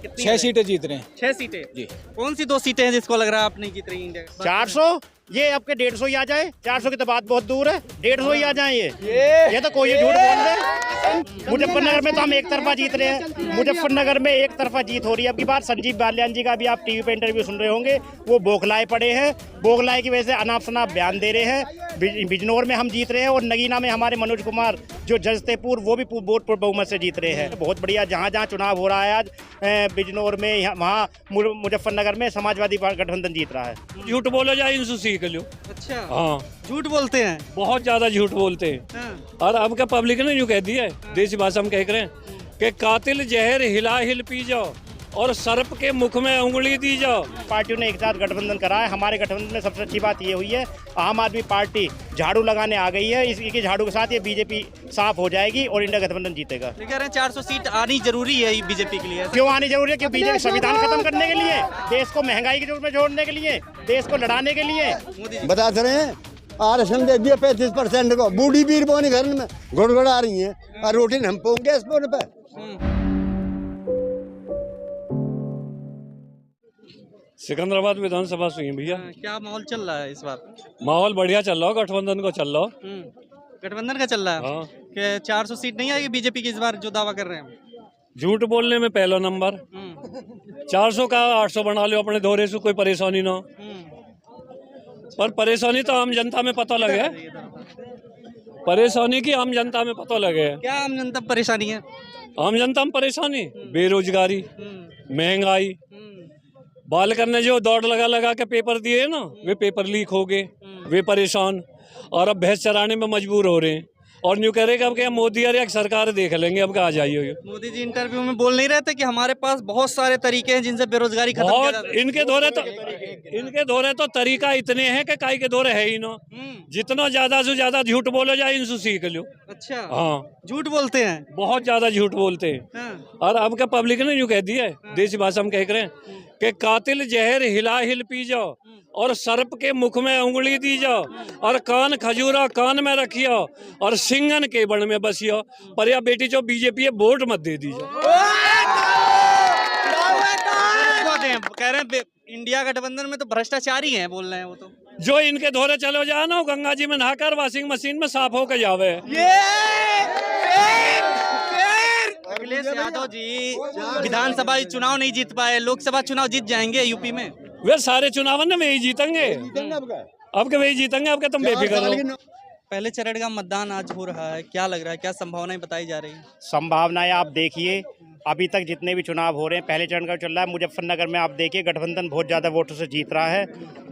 कितनी 6 है? सीटें जीत रहे हैं 6 सीटें जी। कौन सी 2 सीटें हैं जिसको लग रहा है आप नहीं जीत रही इंडिया? 400 ये आपके 150 ही आ जाए। 400 की तो बात बहुत दूर है, 150 ही आ जाए। ये तो कोई झूठ बोल रहे हैं। मुजफ्फरनगर में तो हम एक तरफा जीत रहे हैं। मुजफ्फरनगर में एक तरफा जीत हो रही है। अब की बात संजीव बालियान जी का भी आप टीवी पे इंटरव्यू सुन रहे होंगे, वो बौखलाए पड़े हैं। बौखलाए की वजह से अनाप शनाप बयान दे रहे हैं। बिजनौर में हम जीत रहे हैं और नगीना में हमारे मनोज कुमार जो जज थे पूर्व, वो भी वोट पर बहुमत से जीत रहे हैं। बहुत बढ़िया, जहाँ जहाँ चुनाव हो रहा है आज बिजनौर में, वहाँ मुजफ्फरनगर में समाजवादी गठबंधन जीत रहा है। झूठ बोलो जाए इनसे सीख लो। अच्छा, हाँ, झूठ बोलते हैं। बहुत ज्यादा झूठ बोलते हैं। हाँ। और अब का पब्लिक ने यूँ कह दिया है, देसी भाषा में कह रहे हैं कि कातिल जहर हिला हिल पी जाओ और सर्प के मुख में उंगली दी जाओ। पार्टियों ने एक साथ गठबंधन करा है। हमारे गठबंधन में सबसे अच्छी बात ये हुई है, आम आदमी पार्टी झाड़ू लगाने आ गई है। इसी झाड़ू के साथ ये बीजेपी साफ हो जाएगी और इंडिया गठबंधन जीतेगा। ये कह रहे हैं 400 सीट आनी जरूरी है बीजेपी के लिए। क्यों आनी जरूरी है? कि बीजेपी संविधान खत्म करने के लिए, देश को महंगाई की जरूरत में जोड़ने के लिए, देश को लड़ाने के लिए। बता रहे हैं आरक्षण दे दिया 35% को। बूढ़ी बीर बोनी घर में घुड़घुड़ा रही है और रोटी हम पोंगे इस पोने पे। सिकंदराबाद विधानसभा से हैं भैया। क्या माहौल चल रहा है इस बार? माहौल बढ़िया चल रहा हो, गठबंधन को चल रहा हो। गठबंधन का चल रहा है। हाँ। कि 400 सीट नहीं आएगी बीजेपी की इस बार जो दावा कर रहे हैं? झूठ बोलने में पहला नंबर। 400 का 800 बना लो अपने दोहरे से, कोई परेशानी ना हो। पर परेशानी तो आम जनता में पता लगे। परेशानी की आम जनता में पता लगे। क्या आम जनता परेशानी है? आम जनता में परेशानी बेरोजगारी, महंगाई। बालकर ने जो दौड़ लगा लगा के पेपर दिए ना, वे पेपर लीक हो गए, वे परेशान और अब भैंस चराने में मजबूर हो रहे हैं। और न्यू कह रहे कि अब क्या मोदी और एक सरकार देख लेंगे, अब कहाँ जाइए। मोदी जी इंटरव्यू में बोल नहीं रहे थे कि हमारे पास बहुत सारे तरीके हैं जिनसे बेरोजगारी खत्म किया जा बहुत सकता है? इनके दौरे तो तरीका इतने हैं कि काई के दौरे है ही ना। जितना ज्यादा से ज्यादा झूठ बोलो जाए इनसे सीख लो। अच्छा, हाँ, झूठ बोलते हैं। बहुत ज्यादा झूठ बोलते हैं। हाँ। और अब का पब्लिक ने यूँ कह दिया है, देसी भाषा में कह रहे हैं कि कातिल जहर हिला हिल पी जाओ और सर्प के मुख में उंगली दी जाओ और कान खजूरा कान में रखियो और सिंगन के बण में बसियो, पर या बेटी जो बीजेपी है वोट मत दे दीजिए। कह रहे हैं इंडिया गठबंधन में तो भ्रष्टाचारी हैं, बोल रहे हैं वो तो। जो इनके दौरे चलो जाओ ना, गंगा जी में नहाकर वॉशिंग मशीन में साफ होकर जावे। अखिलेश यादव जी विधानसभा चुनाव नहीं जीत पाए, लोकसभा चुनाव जीत जाएंगे यूपी में। वे सारे चुनाव में वही जीतेंगे। अब के वही जीतेंगे, अब के तुम बेफिक्र रहो। पहले चरण का मतदान आज हो रहा है, क्या लग रहा है, क्या संभावनाएं बताई जा रही है? संभावनाएं आप देखिए, अभी तक जितने भी चुनाव हो रहे हैं पहले चरण का चल रहा है। मुजफ्फरनगर में आप देखिए गठबंधन बहुत ज़्यादा वोटों से जीत रहा है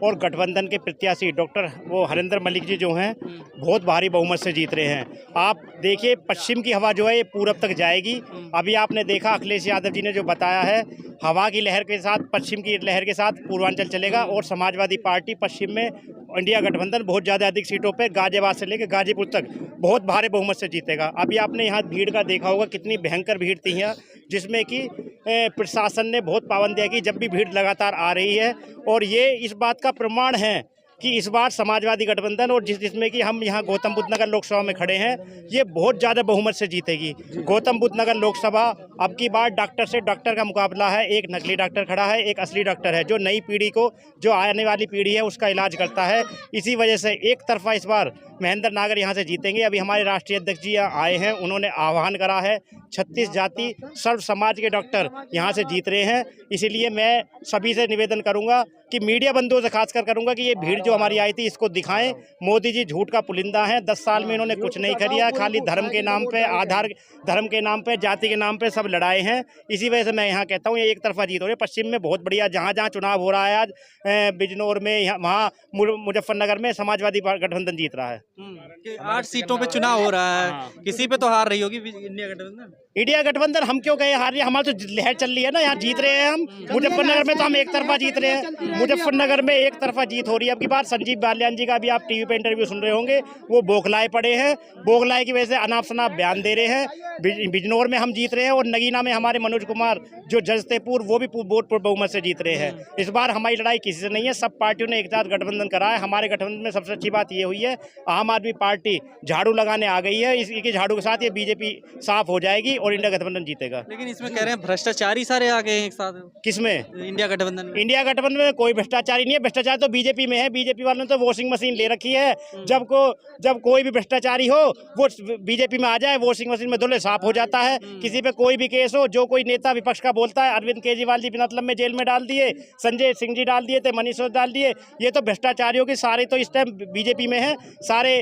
और गठबंधन के प्रत्याशी डॉक्टर हरिंदर मलिक जी जो हैं बहुत भारी बहुमत से जीत रहे हैं। आप देखिए पश्चिम की हवा जो है ये पूरब तक जाएगी। अभी आपने देखा अखिलेश यादव जी ने जो बताया है, हवा की लहर के साथ, पश्चिम की लहर के साथ पूर्वांचल चलेगा और समाजवादी पार्टी पश्चिम में इंडिया गठबंधन बहुत ज़्यादा अधिक सीटों पे गाजियाबाद से लेकर गाजीपुर तक बहुत भारी बहुमत से जीतेगा। अभी आपने यहाँ भीड़ का देखा होगा, कितनी भयंकर भीड़ थी यहाँ, जिसमें कि प्रशासन ने बहुत पाबंदियाँ की। जब भी भीड़ लगातार आ रही है और ये इस बात का प्रमाण है कि इस बार समाजवादी गठबंधन और जिसमें कि हम यहाँ गौतम बुद्ध नगर लोकसभा में खड़े हैं, ये बहुत ज़्यादा बहुमत से जीतेगी। गौतम बुद्ध नगर लोकसभा अब की बार डॉक्टर से डॉक्टर का मुकाबला है। एक नकली डॉक्टर खड़ा है, एक असली डॉक्टर है जो नई पीढ़ी को, जो आने वाली पीढ़ी है उसका इलाज करता है। इसी वजह से एक तरफा इस बार महेंद्र नागर यहाँ से जीतेंगे। अभी हमारे राष्ट्रीय अध्यक्ष जी यहाँ आए हैं, उन्होंने आह्वान करा है 36 जाति सर्व समाज के डॉक्टर यहाँ से जीत रहे हैं। इसीलिए मैं सभी से निवेदन करूँगा कि मीडिया बंधुओं से खासकर करूँगा कि ये भीड़ जो हमारी आई थी इसको दिखाएं। मोदी जी झूठ का पुलिंदा है, 10 साल में इन्होंने कुछ नहीं किया, खाली धर्म के नाम पे, आधार धर्म के नाम पे, जाति के नाम पे सब लड़ाए हैं। इसी वजह से मैं यहाँ कहता हूँ ये एक तरफा जीत हो रही है। पश्चिम में बहुत बढ़िया, जहाँ जहाँ चुनाव हो रहा है आज बिजनौर में, वहाँ मुजफ्फरनगर में समाजवादी गठबंधन जीत रहा है। 8 सीटों पे चुनाव हो रहा है, किसी पे तो हार रही होगी इंडिया गठबंधन। इंडिया गठबंधन हम क्यों कहे हार रही है, हमारी तो लहर चल रही है ना, यहाँ जीत रहे हैं हम। मुजफ्फरनगर में तो हम एक तरफा जीत रहे हैं। मुजफ्फरनगर में एक तरफा जीत हो रही है। अब की बात संजीव बालियान जी का भी आप टीवी पे इंटरव्यू सुन रहे होंगे, वो बौखलाए पड़े हैं। बौखलाए की वजह से अनाप शनाप बयान दे रहे हैं। बिजनौर में हम जीत रहे हैं और नगीना में हमारे मनोज कुमार जो जज थे पूर्व, वो भी वोट पर बहुमत से जीत रहे हैं। इस बार हमारी लड़ाई किसी से नहीं है, सब पार्टियों ने एक साथ गठबंधन करा है। हमारे गठबंधन में सबसे अच्छी बात ये हुई है, आम आदमी पार्टी झाड़ू लगाने आ गई है। इसी झाड़ू के साथ ये बीजेपी साफ हो जाएगी और इंडिया गठबंधन जीतेगा। लेकिन इसमें कह रहे हैं भ्रष्टाचारी सारे आ गए हैं एक साथ किसमें? इंडिया गठबंधन में। इंडिया गठबंधन में कोई भ्रष्टाचारी नहीं है। भ्रष्टाचार तो बीजेपी में है। बीजेपी वालों ने तो वॉशिंग मशीन ले रखी है। जब कोई भी भ्रष्टाचारी हो वो बीजेपी में आ जाए, वॉशिंग मशीन में धुले साफ हो जाता है। किसी पे कोई भी केस हो, जो कोई नेता विपक्ष का बोलता है, अरविंद केजरीवाल जी बिना मतलब में जेल में डाल दिए, संजय सिंह जी डाल दिए थे, मनीष सिसोदिया डाल दिए। ये तो भ्रष्टाचारियों के सारे तो इस टाइम बीजेपी में है। सारे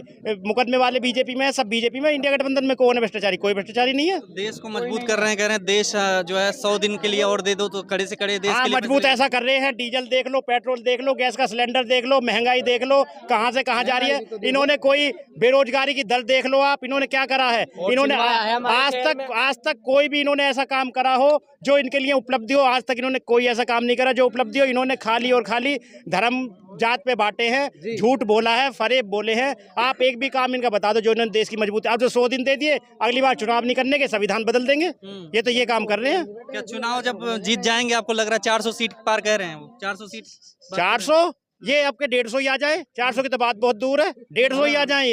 मुकदमे वाले बीजेपी में है, सब बीजेपी में। इंडिया गठबंधन में कौन है भ्रष्टाचारी? कोई भ्रष्टाचारी नहीं है। देश को मजबूत कर रहे हैं, कह रहे हैं देश जो है 100 दिन के लिए और दे दो तो खड़े से खड़े देश के लिए मजबूत ऐसा कर रहे हैं। डीजल देख लो, पेट्रोल देख लो, गैस का सिलेंडर देख लो, महंगाई देख लो कहां से कहां जा रही है। इन्होंने कोई बेरोजगारी की दर देख लो आप, इन्होंने क्या करा है। इन्होंने आज तक कोई भी इन्होंने ऐसा काम करा हो जो इनके लिए उपलब्धि हो। आज तक इन्होंने कोई ऐसा काम नहीं करा जो उपलब्धि हो। इन्होंने खाली और खाली धर्म जात पे बांटे हैं, झूठ बोला है, फरेब बोले हैं। आप एक भी काम इनका बता दो जो इन्होंने देश की मजबूती। आप जो 100 दिन दे दिए, अगली बार चुनाव नहीं करने के, संविधान बदल देंगे। ये तो ये काम कर रहे हैं। क्या चुनाव जब जीत जाएंगे आपको लग रहा है 400 सीट पार कह रहे हैं वो? 400 सीट 400 ये आपके 150 ही आ जाए। 400 की तो बात बहुत दूर है, 150 ही आ जाए।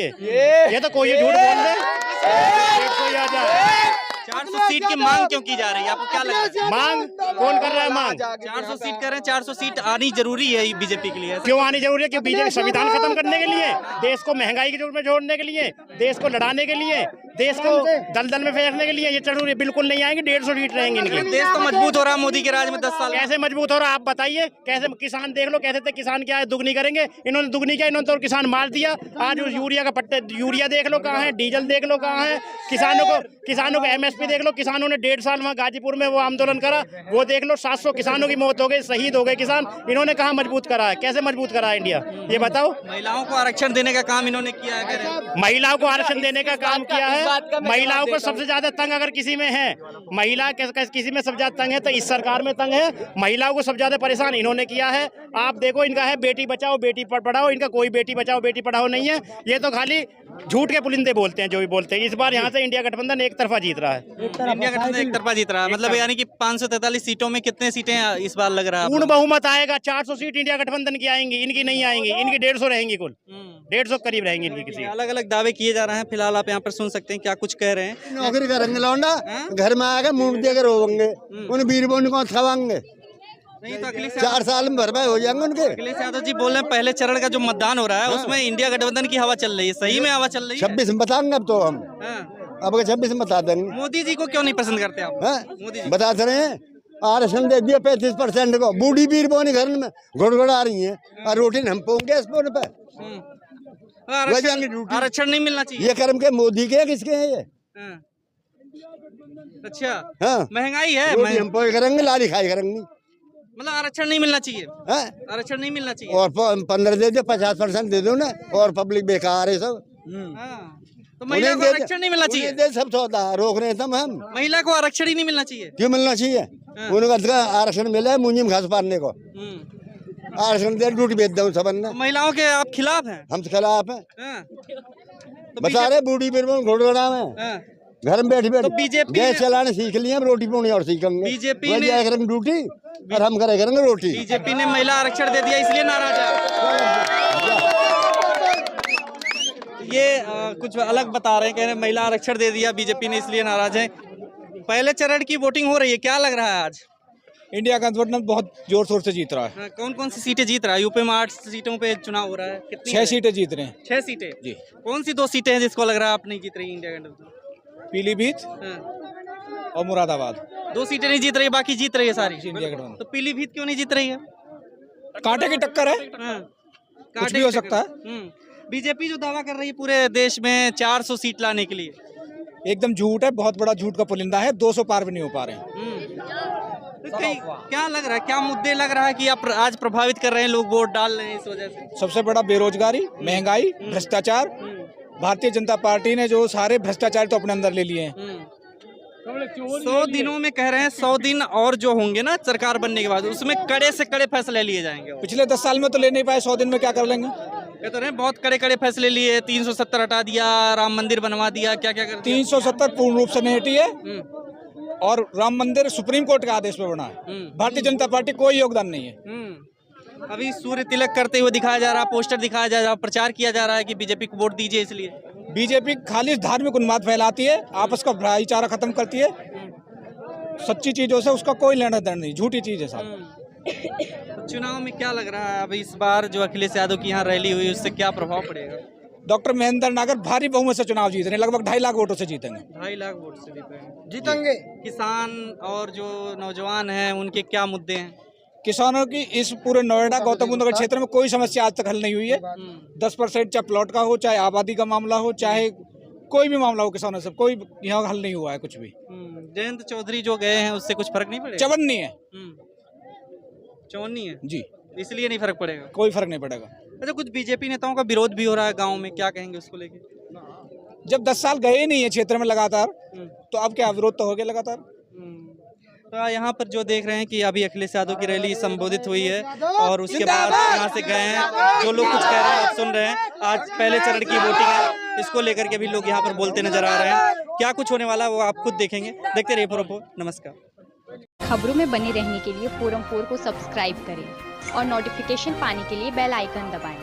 ये तो कोई झूठ बोल रहे हैं। 150 ही आ जाए। 400 सीट की मांग क्यों की जा रही है? आपको क्या लगता है? मांग कौन कर रहा है? मांग 400 सीट कर रहे हैं। 400 सीट आनी जरूरी है बीजेपी के लिए। क्यों आनी जरूरी है? क्यों? बीजेपी संविधान खत्म करने के लिए, देश को महंगाई की जोड़ में जोड़ने के लिए, देश को लड़ाने के लिए, देश को दलदल में फेंकने के लिए ये जरूरी बिल्कुल नहीं आएंगे। 150 सीट रहेंगे इनकी। देश तो मजबूत हो रहा है मोदी के राज में 10 साल। कैसे मजबूत हो रहा है आप बताइए? कैसे? किसान देख लो, कहते थे किसान क्या है दुगनी करेंगे, इन्होंने दुगनी किया। इन्होंने तो किसान मार दिया। आज उस यूरिया का पट्टे, यूरिया देख लो कहाँ है, डीजल देख लो कहाँ है। किसानों को MSP देख लो। किसानों ने 1.5 साल वहाँ गाजीपुर में वो आंदोलन करा, वो देख लो 700 किसानों की मौत हो गई, शहीद हो गए किसान। इन्होंने कहाँ मजबूत करा है? कैसे मजबूत करा है इंडिया? ये बताओ। महिलाओं को आरक्षण देने का काम इन्होंने किया है। महिलाओं को आरक्षण देने का काम किया है। महिलाओं को सबसे ज्यादा तंग अगर किसी में है, महिला किसी में सबसे ज्यादा तंग है तो इस सरकार में तंग है। महिलाओं को सबसे ज्यादा परेशान इन्होंने किया है। आप देखो, इनका है बेटी बचाओ बेटी पढ़ाओ। इनका कोई बेटी बचाओ बेटी पढ़ाओ नहीं है। ये तो खाली झूठ के पुलिंदे बोलते हैं जो भी बोलते हैं। इस बार यहाँ से इंडिया गठबंधन एक तरफा जीत रहा है। इंडिया गठबंधन एक तरफा जीत रहा है, मतलब यानी कि 543 सीटों में कितने सीटें इस बार लग रहा है? पूर्ण बहुमत आएगा। 400 सीट इंडिया गठबंधन की आएंगी, इनकी नहीं आएंगी। इनकी 150 रहेंगी, कुल 150 करीब रहेंगी इनकी। किसी अलग अलग दावे किए जा रहे हैं। फिलहाल आप यहाँ पर सुन सकते हैं क्या कुछ कह रहे हैं। नौकरी करेंगे लौंडा, घर में आकर मुंह देकर रोवेंगे, उन वीरबों को खवाएंगे। नहीं तो अखिलेश 4 साल में भरपाई हो जाएंगे उनके। अखिलेश यादव जी बोल रहे हैं पहले चरण का जो मतदान हो रहा है उसमें इंडिया गठबंधन की हवा चल रही है। सही में हवा चल रही है? 26 में बताएंगे अब तो हम। अब 26 में बता देंगे। मोदी जी को क्यों नहीं पसंद करते आप? मोदी जी बता रहे हैं, आरक्षण दे दिया 35% को। बूढ़ी बीर बोनी घर में घुड़घुड़ा रही है और रोटी हम पोंगे इस पे। आरक्षण नहीं मिलना चाहिए। ये कर्म के मोदी के किसके हैं ये? अच्छा, हाँ, महंगाई है, हम पोए करेंगे, लारी खाई करेंगे। मतलब आरक्षण नहीं मिलना चाहिए। आरक्षण नहीं मिलना चाहिए। और 15 दे दो, 50% दे दो ना। और पब्लिक बेकार है सब। तो महिला को आरक्षण नहीं मिलना चाहिए। सब सौदा रोक रहे हैं हम। महिला को आरक्षण ही नहीं मिलना चाहिए। क्यों मिलना चाहिए? उनका आरक्षण मिला है मुंजी में घास पारने को। आरक्षण दे ड्यूटी भेज दो सब। महिलाओं के आप खिलाफ हैं? हम खिलाफ हैं। तो बता रहे बूढ़ी बीरबल घोड़गड़ा में घर में बैठी बैठी बीजेपी गैस चलाने सीख लिया, हम रोटी पानी और सीखेंगे। बीजेपी ने करेंगे ड्यूटी और हम करेंगे रोटी। बीजेपी ने महिला आरक्षण दे दिया इसलिए नाराज है। ये कुछ अलग बता रहे हैं, कह रहे हैं महिला आरक्षण दे दिया बीजेपी ने इसलिए नाराज है। पहले चरण की वोटिंग हो रही है, क्या लग रहा है आज? इंडिया गठबंधन बहुत जोर शोर से जीत रहा है। कौन कौन सी सीटें जीत रहा है? यूपी में 8 सीटों पे चुनाव हो रहा है। कितनी? 6 सीटें जीत रहे हैं। 6 सीटें जी। कौन सी 2 सीटें हैं जिसको लग रहा है आप नहीं जीत रही इंडिया गठबंधन? पीलीभीत और मुरादाबाद। 2 सीटें नहीं जीत रही, बाकी जीत रही है सारी इंडिया गठबंधन। तो पीलीभीत क्यों नहीं जीत रही है? कांटे की टक्कर है, कुछ भी हो सकता है। बीजेपी जो दावा कर रही है पूरे देश में 400 सीट लाने के लिए, एकदम झूठ है, बहुत बड़ा झूठ का पुलिंदा है। 200 पार भी नहीं हो पा रहे हैं। तो क्या लग रहा है, क्या मुद्दे लग रहा है कि आप आज प्रभावित कर रहे हैं, लोग वोट डाल रहे हैं इस वजह से? सबसे बड़ा बेरोजगारी, महंगाई, भ्रष्टाचार। भारतीय जनता पार्टी ने जो सारे भ्रष्टाचार तो अपने अंदर ले लिए हैं। 100 दिनों में कह रहे हैं, 100 दिन और जो होंगे ना सरकार बनने के बाद, उसमें कड़े से कड़े फैसले लिए जाएंगे। पिछले 10 साल में तो ले नहीं पाए, 100 दिन में क्या कर लेंगे? कह तो रहे हैं बहुत कड़े कड़े फैसले लिए। 370 हटा दिया, राम मंदिर बनवा दिया, क्या क्या कर 370 पूर्ण रूप से नहीं हटी है और राम मंदिर सुप्रीम कोर्ट के आदेश पे बना है। भारतीय जनता पार्टी कोई योगदान नहीं है। अभी सूर्य तिलक करते हुए दिखाया जा रहा है, पोस्टर दिखाया जा रहा है, प्रचार किया जा रहा है कि बीजेपी को वोट दीजिए। इसलिए बीजेपी खाली धार्मिक उन्माद फैलाती है, आपस का भाईचारा खत्म करती है। सच्ची चीजों से उसका कोई लेना देना नहीं, झूठी चीज है साहब। तो चुनाव में क्या लग रहा है अब इस बार जो अखिलेश यादव की यहाँ रैली हुई उससे क्या प्रभाव पड़ेगा? डॉक्टर महेंद्र नागर भारी बहुमत से चुनाव जीत रहे हैं, लगभग 2.5 लाख वोटों से जीतेंगे। 2.5 लाख वोट से जीतेंगे। किसान और जो नौजवान हैं उनके क्या मुद्दे हैं? किसानों की इस पूरे नोएडा गौतम बुद्ध नगर क्षेत्र में कोई समस्या आज तक हल नहीं हुई है। 10% चाहे प्लॉट का हो, चाहे आबादी का मामला हो, चाहे कोई भी मामला हो, किसानों से कोई यहाँ हल नहीं हुआ है कुछ भी। जयंत चौधरी जो गए हैं उससे कुछ फर्क नहीं पड़ेगा? चवन्नी है चौनी है जी, इसलिए नहीं फर्क पड़ेगा? कोई फर्क नहीं पड़ेगा। अच्छा, कुछ बीजेपी नेताओं का विरोध भी हो रहा है गांव में, क्या कहेंगे उसको लेके? जब 10 साल गए ही नहीं है क्षेत्र में लगातार, तो अब क्या विरोध तो हो गया लगातार। तो यहाँ पर जो देख रहे हैं कि अभी अखिलेश यादव की रैली संबोधित हुई है और उसके बाद यहाँ से गए हैं। जो लोग कुछ कह रहे हैं आप सुन रहे हैं। आज पहले चरण की वोटिंग है, इसको लेकर के भी लोग यहाँ पर बोलते नजर आ रहे हैं। क्या कुछ होने वाला है वो आप खुद देखेंगे। देखते रहिए फोरम 4। नमस्कार। खबरों में बने रहने के लिए फोरम 4 को सब्सक्राइब करें और नोटिफिकेशन पाने के लिए बेल आइकन दबाएं।